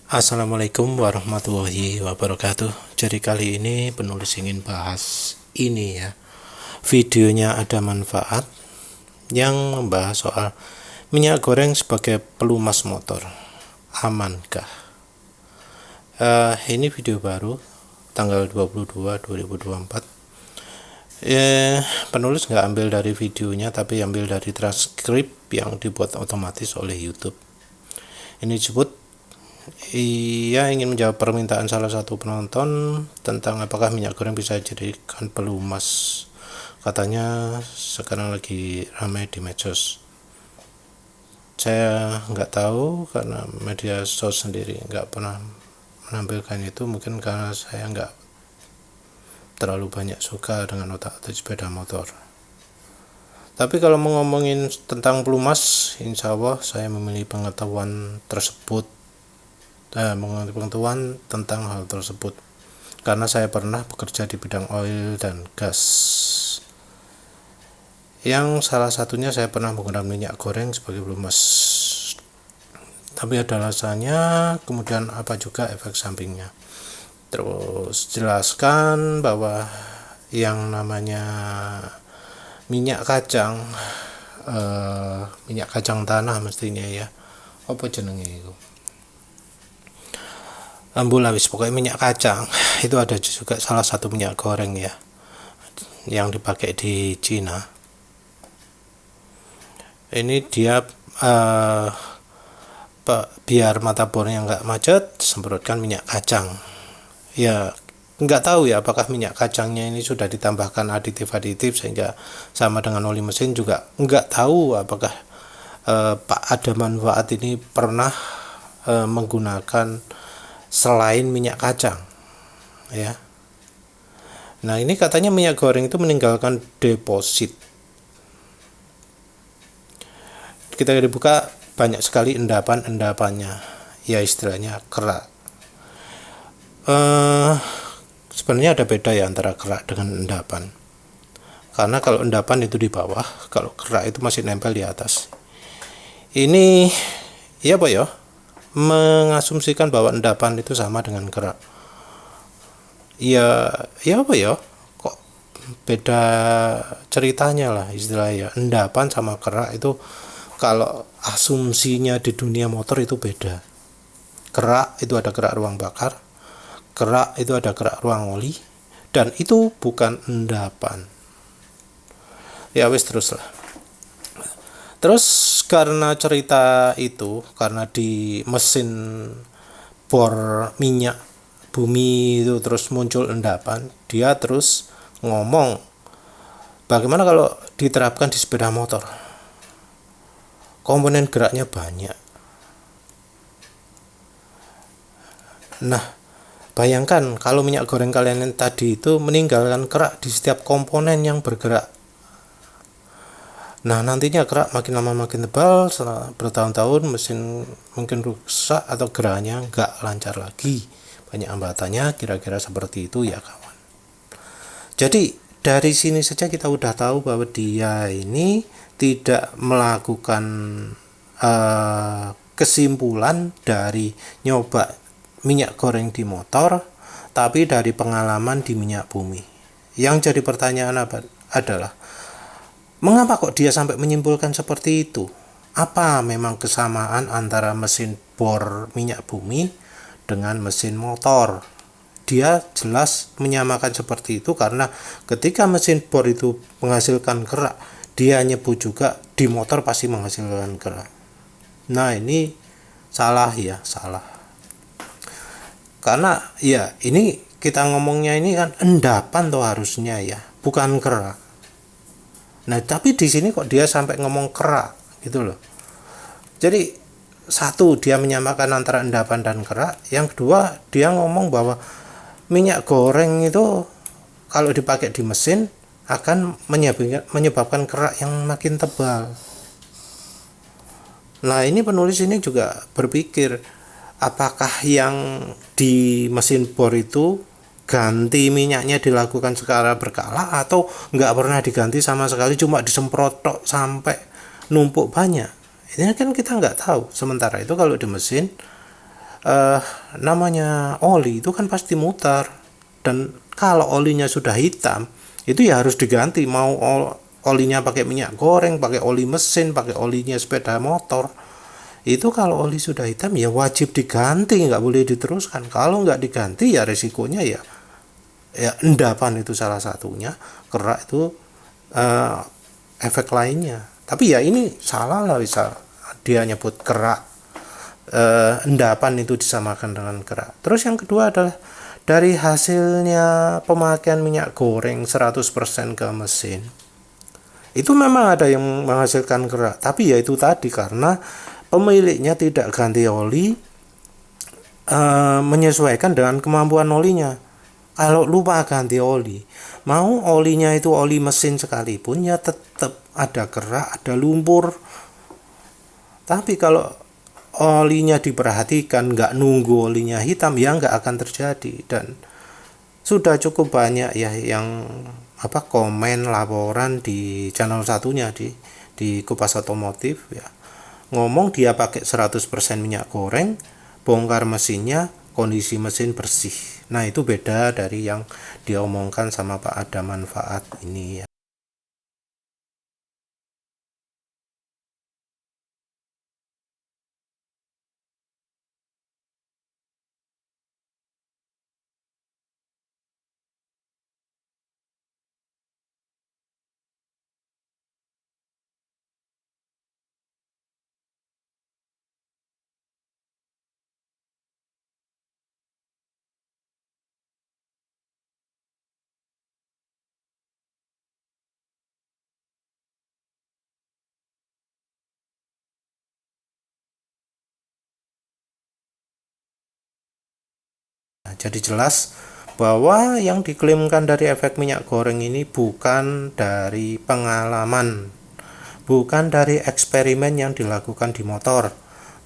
Assalamualaikum warahmatullahi wabarakatuh. Jadi kali ini penulis ingin bahas ini ya. Videonya ada manfaat yang membahas soal minyak goreng sebagai pelumas motor. Amankah? Ini video baru tanggal 22 2024. Penulis nggak ambil dari videonya tapi ambil dari transkrip yang dibuat otomatis oleh YouTube. Ini disebut ia ingin menjawab permintaan salah satu penonton tentang apakah minyak goreng bisa dijadikan pelumas. Katanya sekarang lagi ramai di medsos. Saya nggak tahu karena media sosial sendiri nggak pernah menampilkan itu, mungkin karena saya nggak terlalu banyak suka dengan otak-atik sepeda motor. Tapi kalau mau ngomongin tentang pelumas, insya Allah saya memiliki pengetahuan tentang hal tersebut karena saya pernah bekerja di bidang oil dan gas, yang salah satunya saya pernah menggunakan minyak goreng sebagai pelumas. Tapi ada alasannya, kemudian apa juga efek sampingnya. Terus jelaskan bahwa yang namanya minyak kacang tanah mestinya ya, apa jenenge itu, ambulawis, pokoknya minyak kacang itu ada juga salah satu minyak goreng ya yang dipakai di Cina. Ini dia biar mata bornya nggak macet, semprotkan minyak kacang. Ya nggak tahu ya apakah minyak kacangnya ini sudah ditambahkan aditif sehingga sama dengan oli mesin, juga nggak tahu apakah ada manfaat ini pernah menggunakan selain minyak kacang ya. Nah ini katanya minyak goreng itu meninggalkan deposit. Kita dibuka banyak sekali endapannya ya, istilahnya kerak. Sebenarnya ada beda ya antara kerak dengan endapan, karena kalau endapan itu di bawah, kalau kerak itu masih nempel di atas. Ini ya apa ya, mengasumsikan bahwa endapan itu sama dengan kerak. Ya apa ya, kok beda ceritanya lah istilahnya. Endapan sama kerak itu kalau asumsinya di dunia motor itu beda. Kerak itu ada kerak ruang bakar, kerak itu ada kerak ruang oli, dan itu bukan endapan. Ya wis teruslah. Terus karena cerita itu, karena di mesin bor minyak bumi itu terus muncul endapan, dia terus ngomong bagaimana kalau diterapkan di sepeda motor, komponen geraknya banyak. Nah bayangkan kalau minyak goreng kalian yang tadi itu meninggalkan kerak di setiap komponen yang bergerak. Nah nantinya kerak makin lama makin tebal, setelah bertahun-tahun mesin mungkin rusak atau geraknya nggak lancar lagi, banyak hambatannya, kira-kira seperti itu ya kawan. Jadi dari sini saja kita udah tahu bahwa dia ini tidak melakukan kesimpulan dari nyoba minyak goreng di motor, tapi dari pengalaman di minyak bumi. Yang jadi pertanyaan adalah mengapa kok dia sampai menyimpulkan seperti itu? Apa memang kesamaan antara mesin bor minyak bumi dengan mesin motor? Dia jelas menyamakan seperti itu karena ketika mesin bor itu menghasilkan kerak, dia nyebut juga di motor pasti menghasilkan kerak. Nah ini salah. Karena ya ini kita ngomongnya ini kan endapan tuh harusnya ya, bukan kerak. Nah tapi di sini kok dia sampai ngomong kerak gitu loh. Jadi satu, dia menyamakan antara endapan dan kerak. Yang kedua, dia ngomong bahwa minyak goreng itu kalau dipakai di mesin akan menyebabkan kerak yang makin tebal. Nah ini penulis ini juga berpikir, apakah yang di mesin bor itu ganti minyaknya dilakukan secara berkala atau nggak pernah diganti sama sekali, cuma disemprot sampai numpuk banyak. Ini kan kita nggak tahu. Sementara itu kalau di mesin eh, namanya oli itu kan pasti mutar, dan kalau olinya sudah hitam itu ya harus diganti, mau olinya pakai minyak goreng, pakai oli mesin, pakai olinya sepeda motor, itu kalau oli sudah hitam ya wajib diganti, nggak boleh diteruskan. Kalau nggak diganti ya resikonya ya endapan itu salah satunya, kerak itu eh, efek lainnya. Tapi ya ini salah lah, bisa dia nyebut kerak, endapan itu disamakan dengan kerak. Terus yang kedua adalah dari hasilnya pemakaian minyak goreng 100% ke mesin, itu memang ada yang menghasilkan kerak, tapi ya itu tadi, karena pemiliknya tidak ganti oli, menyesuaikan dengan kemampuan olinya. Kalau lupa ganti oli, mau olinya itu oli mesin sekalipun ya tetap ada kerak, ada lumpur. Tapi kalau olinya diperhatikan, nggak nunggu olinya hitam, ya nggak akan terjadi. Dan sudah cukup banyak ya yang komen laporan di channel satunya di Kupas Otomotif ya, ngomong dia pakai 100% minyak goreng, bongkar mesinnya, kondisi mesin bersih. Nah itu beda dari yang dia omongkan sama Pak Ada Manfaat ini ya. Nah, jadi jelas bahwa yang diklaimkan dari efek minyak goreng ini bukan dari pengalaman, bukan dari eksperimen yang dilakukan di motor,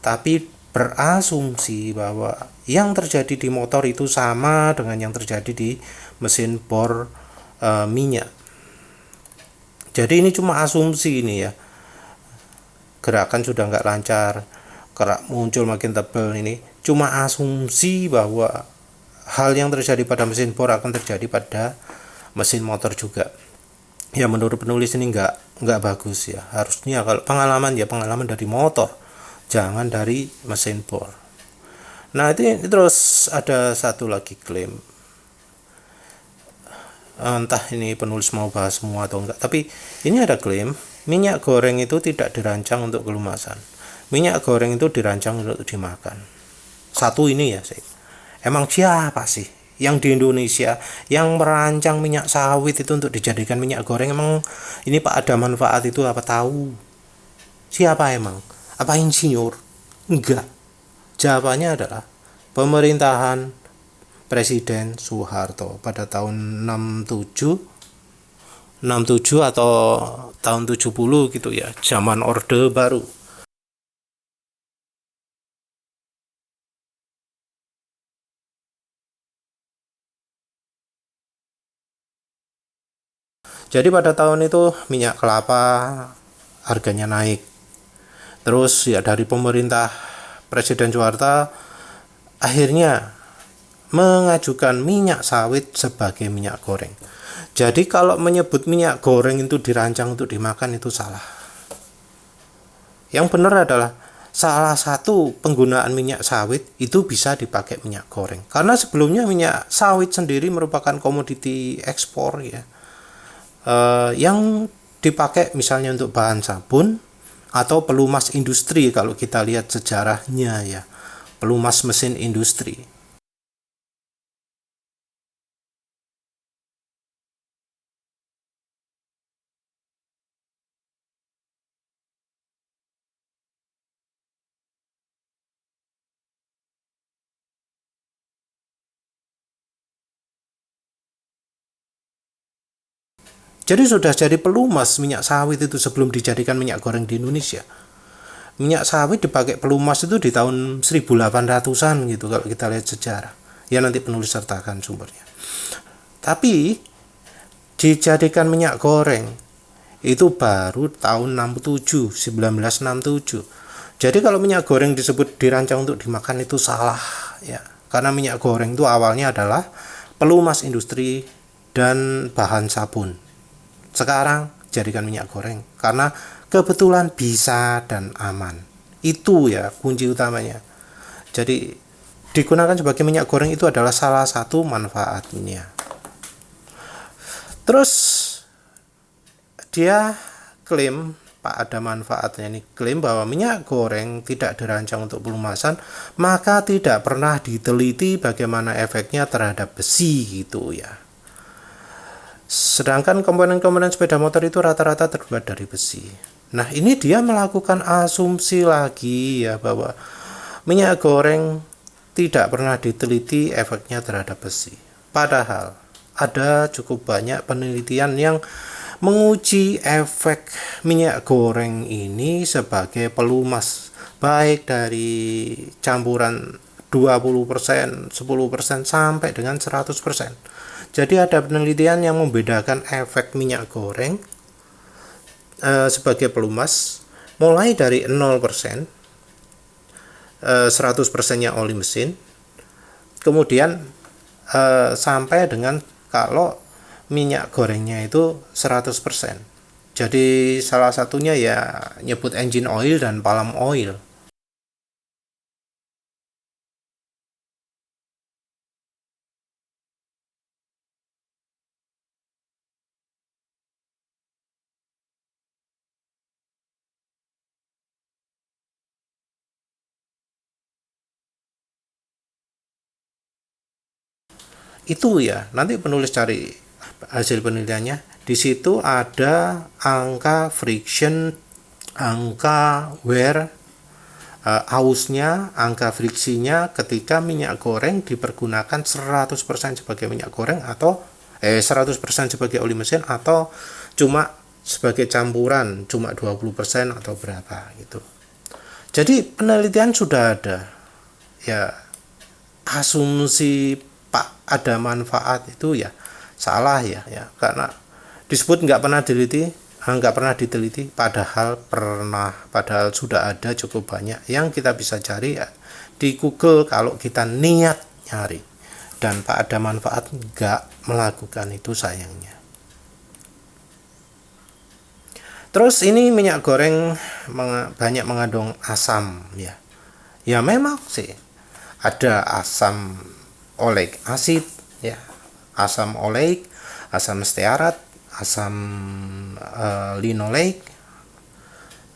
tapi berasumsi bahwa yang terjadi di motor itu sama dengan yang terjadi di mesin bor minyak. Jadi ini cuma asumsi ini ya. Gerakan sudah nggak lancar, kerak muncul makin tebal, ini cuma asumsi bahwa hal yang terjadi pada mesin bor akan terjadi pada mesin motor juga. Ya menurut penulis ini nggak bagus ya. Harusnya kalau pengalaman ya pengalaman dari motor, jangan dari mesin bor. Nah itu terus ada satu lagi klaim, entah ini penulis mau bahas semua atau enggak, tapi ini ada klaim minyak goreng itu tidak dirancang untuk kelumasan, minyak goreng itu dirancang untuk dimakan. Satu ini ya, emang siapa sih yang di Indonesia yang merancang minyak sawit itu untuk dijadikan minyak goreng? Emang ini Pak Ada Manfaat itu apa tahu? Siapa emang? Apa insinyur? Enggak. Jawabannya adalah pemerintahan Presiden Soeharto pada tahun 67 atau tahun 70 gitu ya, zaman Orde Baru. Jadi pada tahun itu minyak kelapa harganya naik. Terus ya dari pemerintah Presiden Soeharto akhirnya mengajukan minyak sawit sebagai minyak goreng. Jadi kalau menyebut minyak goreng itu dirancang untuk dimakan itu salah. Yang benar adalah salah satu penggunaan minyak sawit itu bisa dipakai minyak goreng. Karena sebelumnya minyak sawit sendiri merupakan komoditi ekspor ya. Yang dipakai misalnya untuk bahan sabun atau pelumas industri, kalau kita lihat sejarahnya ya, pelumas mesin industri. Jadi sudah jadi pelumas minyak sawit itu sebelum dijadikan minyak goreng di Indonesia. Minyak sawit dipakai pelumas itu di tahun 1800-an gitu kalau kita lihat sejarah. Ya nanti penulis sertakan sumbernya. Tapi dijadikan minyak goreng itu baru tahun 1967. Jadi kalau minyak goreng disebut dirancang untuk dimakan itu salah ya. Karena minyak goreng itu awalnya adalah pelumas industri dan bahan sabun. Sekarang jadikan minyak goreng karena kebetulan bisa dan aman. Itu ya kunci utamanya. Jadi digunakan sebagai minyak goreng itu adalah salah satu manfaatnya. Terus dia klaim, Pak, ada manfaatnya ini, klaim bahwa minyak goreng tidak dirancang untuk pelumasan, maka tidak pernah diteliti bagaimana efeknya terhadap besi gitu ya. Sedangkan komponen-komponen sepeda motor itu rata-rata terbuat dari besi. Nah, ini dia melakukan asumsi lagi ya bahwa minyak goreng tidak pernah diteliti efeknya terhadap besi. Padahal ada cukup banyak penelitian yang menguji efek minyak goreng ini sebagai pelumas, baik dari campuran 20%, 10% sampai dengan 100%. Jadi ada penelitian yang membedakan efek minyak goreng sebagai pelumas mulai dari 0%, 100%-nya oli mesin, kemudian sampai dengan kalau minyak gorengnya itu 100%. Jadi salah satunya ya nyebut engine oil dan palm oil. Itu ya, nanti penulis cari hasil penelitiannya. Di situ ada angka friction, angka wear, ausnya, angka friksinya ketika minyak goreng dipergunakan 100% sebagai minyak goreng atau 100% sebagai oli mesin atau cuma sebagai campuran cuma 20% atau berapa gitu. Jadi penelitian sudah ada. Ya, asumsi Pak ada manfaat itu ya salah ya karena disebut nggak pernah diteliti padahal sudah ada cukup banyak yang kita bisa cari ya, di Google kalau kita niat nyari. Dan Pak ada manfaat nggak melakukan itu sayangnya. Terus ini minyak goreng banyak mengandung asam ya. Ya memang sih ada asam oleic acid ya, asam oleic, asam stearat, asam linoleic,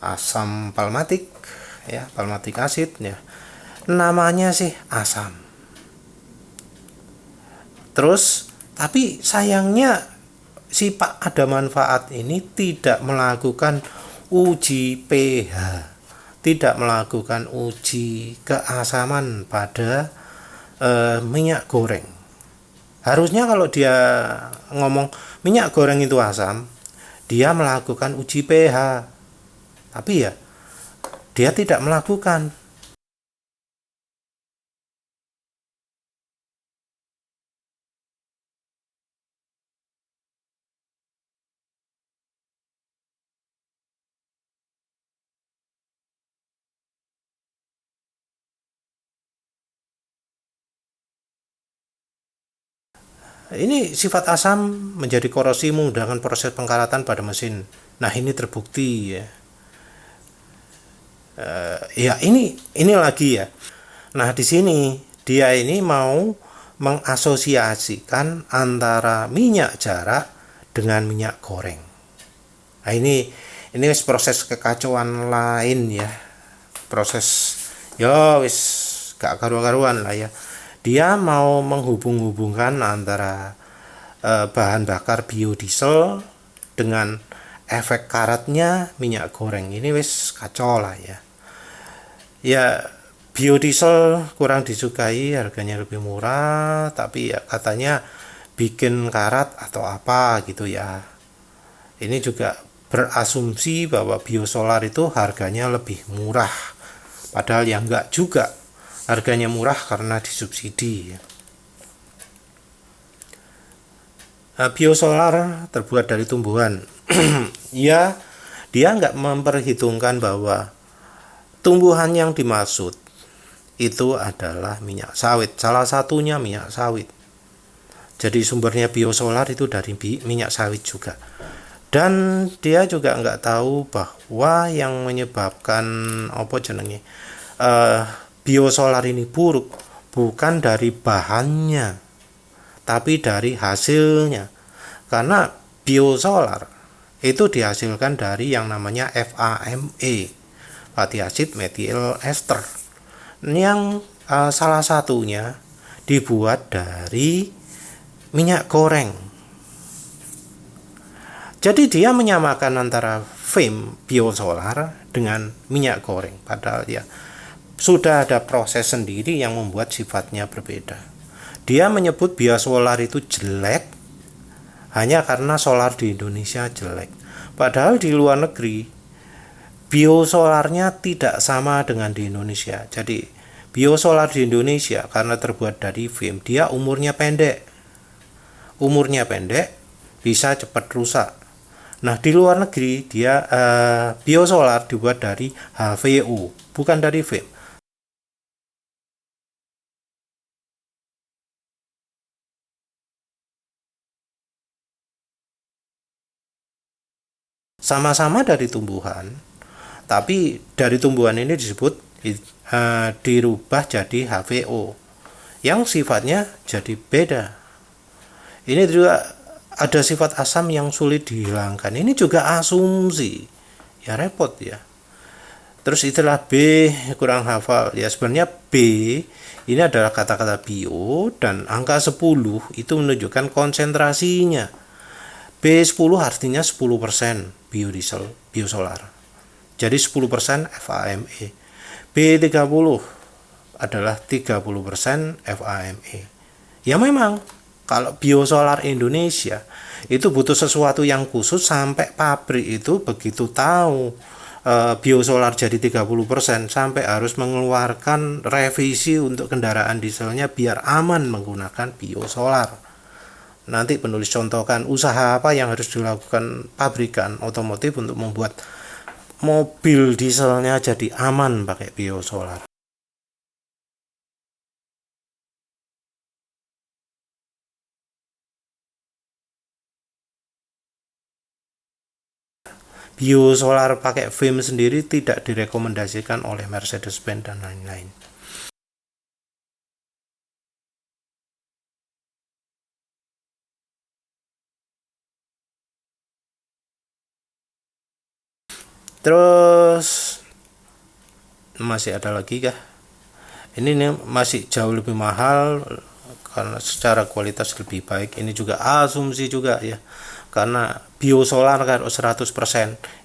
asam palmatik ya, palmatic acid ya. Namanya sih asam. Terus tapi sayangnya si Pak ada manfaat ini tidak melakukan uji pH, tidak melakukan uji keasaman pada minyak goreng. Harusnya kalau dia ngomong minyak goreng itu asam, dia melakukan uji pH. Tapi ya dia tidak melakukan. Ini sifat asam menjadi korosi memudahkan proses pengkaratan pada mesin. Nah, ini terbukti ya. Ya ini lagi ya. Nah, di sini dia ini mau mengasosiasikan antara minyak jarak dengan minyak goreng. Nah, ini proses kekacauan lain ya. Proses ya wis gak karu-karuan lah ya. Dia mau menghubung-hubungkan antara bahan bakar biodiesel dengan efek karatnya minyak goreng. Ini wis kacau lah ya. Ya biodiesel kurang disukai, harganya lebih murah, tapi ya katanya bikin karat atau apa gitu ya. Ini juga berasumsi bahwa biosolar itu harganya lebih murah. Padahal ya enggak juga. Harganya murah karena disubsidi. Biosolar terbuat dari tumbuhan. Ya, dia nggak memperhitungkan bahwa tumbuhan yang dimaksud itu adalah minyak sawit, salah satunya minyak sawit. Jadi sumbernya biosolar itu dari minyak sawit juga. Dan dia juga nggak tahu bahwa yang menyebabkan biosolar ini buruk bukan dari bahannya, tapi dari hasilnya. Karena biosolar itu dihasilkan dari yang namanya FAME, fatty acid methyl ester, yang salah satunya dibuat dari minyak goreng. Jadi dia menyamakan antara fame biosolar dengan minyak goreng, padahal ya sudah ada proses sendiri yang membuat sifatnya berbeda. Dia menyebut biosolar itu jelek hanya karena solar di Indonesia jelek. Padahal di luar negeri biosolarnya tidak sama dengan di Indonesia. Jadi biosolar di Indonesia karena terbuat dari film, dia umurnya pendek. Umurnya pendek, bisa cepat rusak. Nah, di luar negeri dia biosolar dibuat dari HVO, bukan dari film. Sama-sama dari tumbuhan, tapi dari tumbuhan ini disebut dirubah jadi HVO yang sifatnya jadi beda. Ini juga ada sifat asam yang sulit dihilangkan. Ini juga asumsi, ya repot ya. Terus istilah B kurang hafal ya. Sebenarnya B ini adalah kata-kata bio dan angka 10 itu menunjukkan konsentrasinya. B10 artinya 10% biodiesel, biosolar. Jadi 10% FAME. B30 adalah 30% FAME. Ya memang kalau biosolar Indonesia itu butuh sesuatu yang khusus sampai pabrik itu begitu tahu biosolar jadi 30% sampai harus mengeluarkan revisi untuk kendaraan dieselnya biar aman menggunakan biosolar. Nanti penulis contohkan usaha apa yang harus dilakukan pabrikan otomotif untuk membuat mobil dieselnya jadi aman pakai biosolar. Biosolar pakai film sendiri tidak direkomendasikan oleh Mercedes-Benz dan lain-lain. Terus masih ada lagi kah? Ini nih masih jauh lebih mahal karena secara kualitas lebih baik. Ini juga asumsi juga ya. Karena biosolar kalau 100%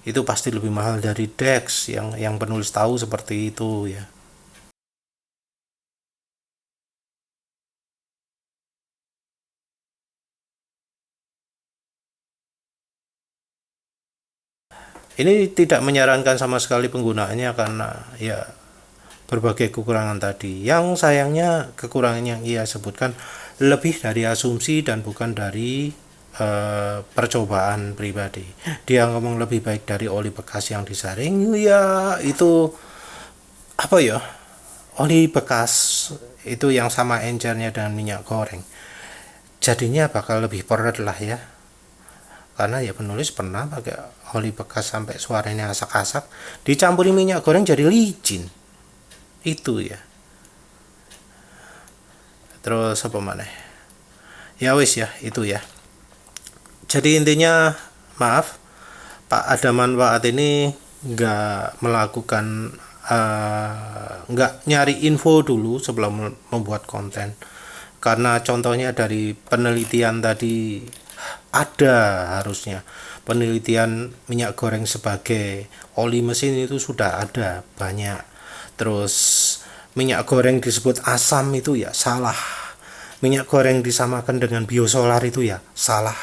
itu pasti lebih mahal dari Dex yang penulis tahu seperti itu ya. Ini tidak menyarankan sama sekali penggunaannya karena ya berbagai kekurangan tadi. Yang sayangnya kekurangan yang ia sebutkan lebih dari asumsi dan bukan dari percobaan pribadi. Dia ngomong lebih baik dari oli bekas yang disaring, ya itu apa ya? Oli bekas itu yang sama encernya dengan minyak goreng. Jadinya bakal lebih peret lah ya. Karena ya penulis pernah pakai oli bekas sampai suaranya asak-asak, dicampuri minyak goreng jadi licin. Itu ya. Terus apa mana? Ya wis ya, itu ya. Jadi intinya maaf, Pak Adaman Waat ini nggak melakukan nggak nyari info dulu sebelum membuat konten. Karena contohnya dari penelitian tadi ada harusnya penelitian minyak goreng sebagai oli mesin itu sudah ada banyak. Terus minyak goreng disebut asam itu ya salah. Minyak goreng disamakan dengan biosolar itu ya salah.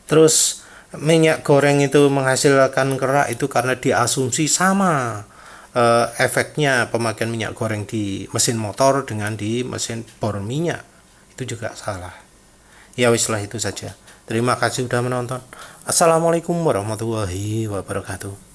Terus minyak goreng itu menghasilkan kerak itu karena diasumsi sama efeknya pemakaian minyak goreng di mesin motor dengan di mesin bor minyak. Itu juga salah. Ya wislah itu saja. Terima kasih sudah menonton. Assalamualaikum warahmatullahi wabarakatuh.